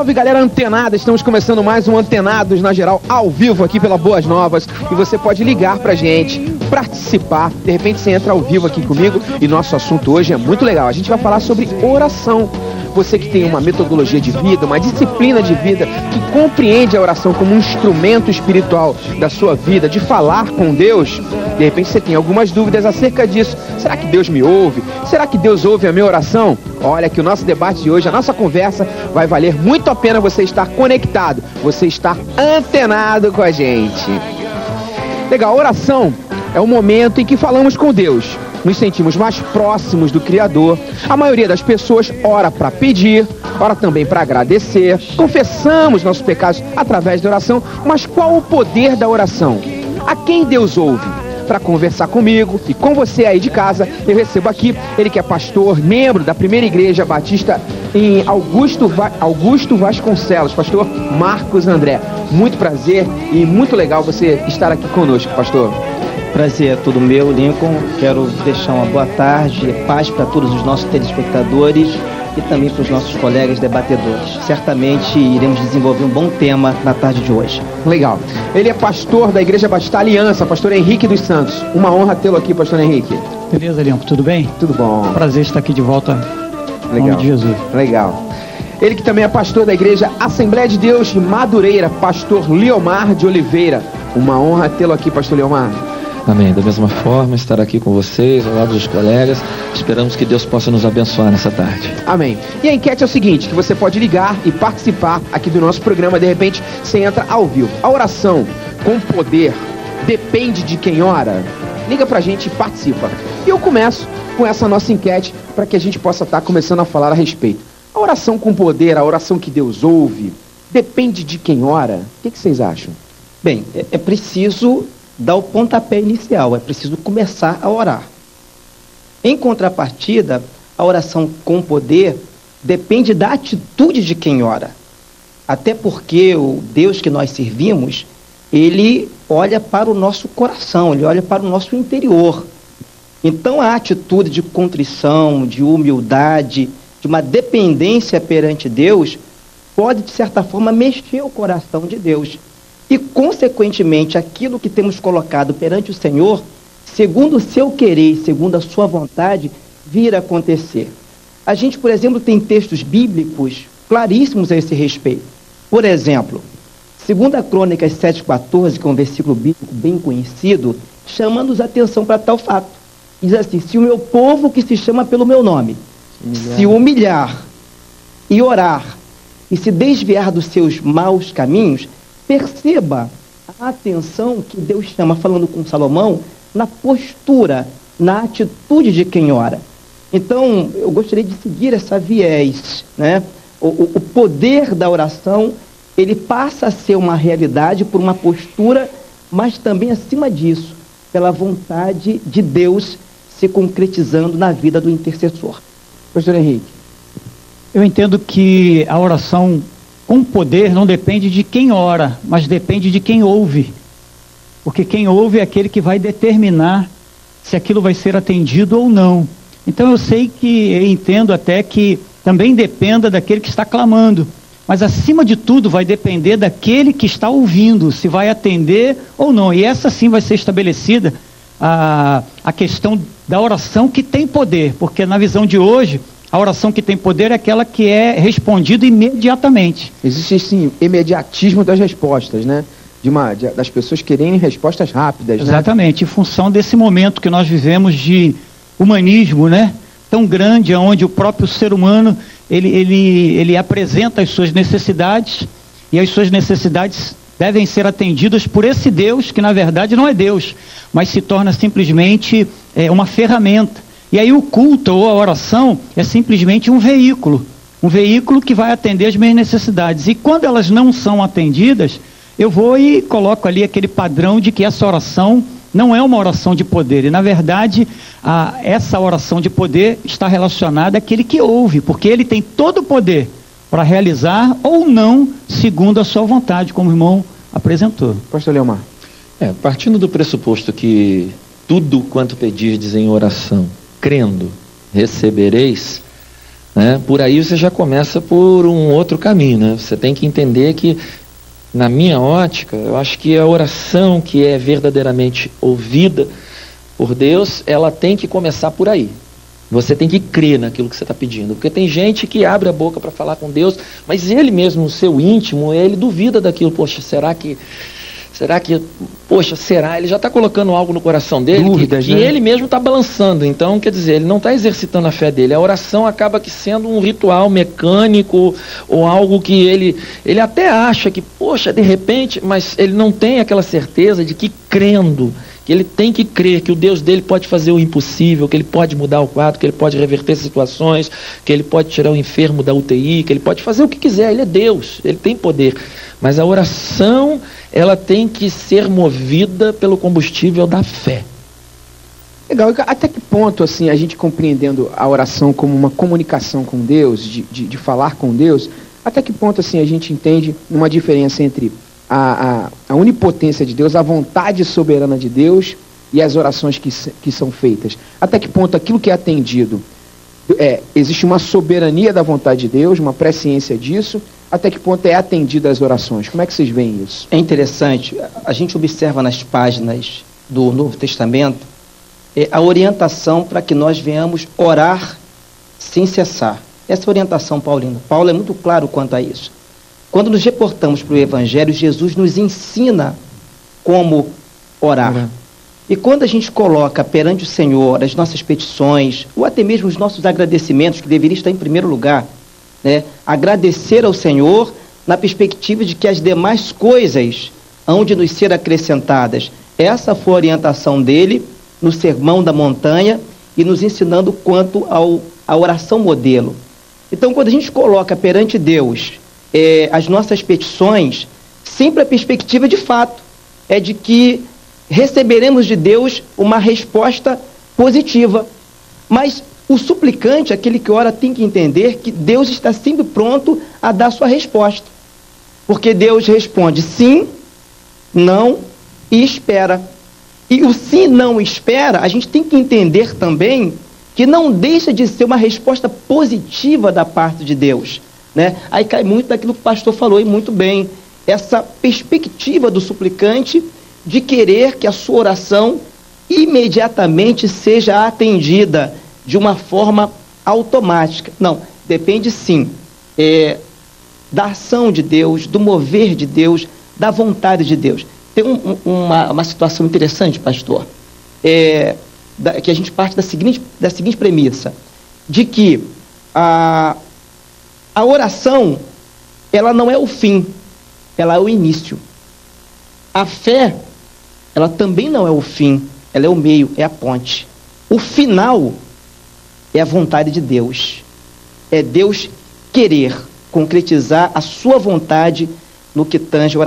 Salve, galera antenada, estamos começando mais um Antenados na Geral, ao vivo aqui pela Boas Novas, e você pode ligar pra gente, participar, de repente você entra ao vivo aqui comigo, e nosso assunto hoje é muito legal, a gente vai falar sobre oração. Você que tem uma metodologia de vida, uma disciplina de vida, que compreende a oração como um instrumento espiritual da sua vida, de falar com Deus, de repente você tem algumas dúvidas acerca disso. Será que Deus me ouve? Será que Deus ouve a minha oração? Olha que o nosso debate de hoje, a nossa conversa, vai valer muito a pena você estar conectado, você estar antenado com a gente. Legal, a oração é o momento em que falamos com Deus. Nos sentimos mais próximos do Criador. A maioria das pessoas ora para pedir, ora também para agradecer. Confessamos nossos pecados através da oração. Mas qual o poder da oração? A quem Deus ouve? Para conversar comigo e com você aí de casa, eu recebo aqui ele que é pastor, membro da Primeira Igreja Batista em Augusto Vasconcelos, pastor Marcos André. Muito prazer e muito legal você estar aqui conosco, pastor. Prazer é todo meu, Lincoln. Quero deixar uma boa tarde, paz para todos os nossos telespectadores e também para os nossos colegas debatedores. Certamente iremos desenvolver um bom tema na tarde de hoje. Legal. Ele é pastor da Igreja Batista Aliança, pastor Henrique dos Santos. Uma honra tê-lo aqui, pastor Henrique. Beleza, Lincoln, tudo bem? Tudo bom. Prazer estar aqui de volta. Legal. Em nome de Jesus. Legal. Ele que também é pastor da Igreja Assembleia de Deus de Madureira, pastor Leomar de Oliveira. Uma honra tê-lo aqui, pastor Leomar. Amém. Da mesma forma, estar aqui com vocês, ao lado dos colegas. Esperamos que Deus possa nos abençoar nessa tarde. Amém. E a enquete é o seguinte, que você pode ligar e participar aqui do nosso programa. De repente, você entra ao vivo. A oração com poder depende de quem ora? Liga pra gente e participa. E eu começo com essa nossa enquete para que a gente possa estar começando a falar a respeito. A oração com poder, a oração que Deus ouve, depende de quem ora? O que vocês acham? Bem, é preciso dar o pontapé inicial, é preciso começar a orar. Em contrapartida, a oração com poder depende da atitude de quem ora. Até porque o Deus que nós servimos, ele olha para o nosso coração, ele olha para o nosso interior. Então a atitude de contrição, de humildade, de uma dependência perante Deus, pode de certa forma mexer o coração de Deus. E, consequentemente, aquilo que temos colocado perante o Senhor, segundo o seu querer e segundo a sua vontade, vir a acontecer. A gente, por exemplo, tem textos bíblicos claríssimos a esse respeito. Por exemplo, 2 Crônicas 7,14, que é um versículo bíblico bem conhecido, chama-nos a atenção para tal fato. Diz assim: se o meu povo que se chama pelo meu nome se humilhar e orar e se desviar dos seus maus caminhos, perceba a atenção que Deus chama, falando com Salomão, na postura, na atitude de quem ora. Então, eu gostaria de seguir essa viés, né? O poder da oração, ele passa a ser uma realidade por uma postura, mas também, acima disso, pela vontade de Deus se concretizando na vida do intercessor. Pastor Henrique. Eu entendo que a oração com poder não depende de quem ora, mas depende de quem ouve. Porque quem ouve é aquele que vai determinar se aquilo vai ser atendido ou não. Então eu sei que, eu entendo até que também dependa daquele que está clamando. Mas acima de tudo vai depender daquele que está ouvindo, se vai atender ou não. E essa sim vai ser estabelecida a questão da oração que tem poder. Porque na visão de hoje, a oração que tem poder é aquela que é respondida imediatamente. Existe sim imediatismo das respostas, né? Das pessoas quererem respostas rápidas, né? Exatamente, em função desse momento que nós vivemos de humanismo, né? Tão grande, onde o próprio ser humano ele apresenta as suas necessidades, e as suas necessidades devem ser atendidas por esse Deus que na verdade não é Deus, mas se torna simplesmente uma ferramenta. E aí o culto ou a oração é simplesmente um veículo que vai atender as minhas necessidades. E quando elas não são atendidas, eu vou e coloco ali aquele padrão de que essa oração não é uma oração de poder. E na verdade, essa oração de poder está relacionada àquele que ouve, porque ele tem todo o poder para realizar ou não, segundo a sua vontade, como o irmão apresentou. Pastor Leomar. Partindo do pressuposto que tudo quanto pedirdes em oração, crendo, recebereis, né? Por aí você já começa por um outro caminho, né? Você tem que entender que, na minha ótica, eu acho que a oração que é verdadeiramente ouvida por Deus, ela tem que começar por aí. Você tem que crer naquilo que você está pedindo, porque tem gente que abre a boca para falar com Deus, mas ele mesmo, no seu íntimo, ele duvida daquilo. Poxa, será? Poxa, será? Ele já está colocando algo no coração dele, Dúvidas, que né? ele mesmo está balançando. Então, quer dizer, ele não está exercitando a fé dele. A oração acaba que sendo um ritual mecânico, ou algo que ele até acha que, poxa, de repente, mas ele não tem aquela certeza de que crendo, que ele tem que crer que o Deus dele pode fazer o impossível, que ele pode mudar o quadro, que ele pode reverter situações, que ele pode tirar o enfermo da UTI, que ele pode fazer o que quiser. Ele é Deus, ele tem poder. Mas a oração, ela tem que ser movida pelo combustível da fé. Legal. Até que ponto, assim, a gente compreendendo a oração como uma comunicação com Deus, de falar com Deus, até que ponto, assim, a gente entende uma diferença entre a onipotência de Deus, a vontade soberana de Deus e as orações que são feitas? Até que ponto aquilo que é atendido, existe uma soberania da vontade de Deus, uma presciência disso? Até que ponto é atendida as orações? Como é que vocês veem isso? É interessante, a gente observa nas páginas do Novo Testamento a orientação para que nós venhamos orar sem cessar. Essa orientação paulina. Paulo é muito claro quanto a isso. Quando nos reportamos para o Evangelho, Jesus nos ensina como orar. E quando a gente coloca perante o Senhor as nossas petições, ou até mesmo os nossos agradecimentos, que deveriam estar em primeiro lugar, né? Agradecer ao Senhor na perspectiva de que as demais coisas hão de nos ser acrescentadas. Essa foi a orientação dele no Sermão da Montanha e nos ensinando quanto à oração modelo. Então, quando a gente coloca perante Deus as nossas petições, sempre a perspectiva de fato é de que receberemos de Deus uma resposta positiva. Mas o suplicante, aquele que ora, tem que entender que Deus está sempre pronto a dar sua resposta. Porque Deus responde sim, não e espera. E o sim, não e espera, a gente tem que entender também que não deixa de ser uma resposta positiva da parte de Deus, né? Aí cai muito daquilo que o pastor falou, e muito bem, essa perspectiva do suplicante de querer que a sua oração imediatamente seja atendida de uma forma automática. Não, depende sim da ação de Deus, do mover de Deus, da vontade de Deus. Tem uma situação interessante, pastor, que a gente parte da seguinte premissa, de que a oração, ela não é o fim, ela é o início. A fé, ela também não é o fim, ela é o meio, é a ponte. O final é a vontade de Deus. É Deus querer concretizar a sua vontade no que tange a oração.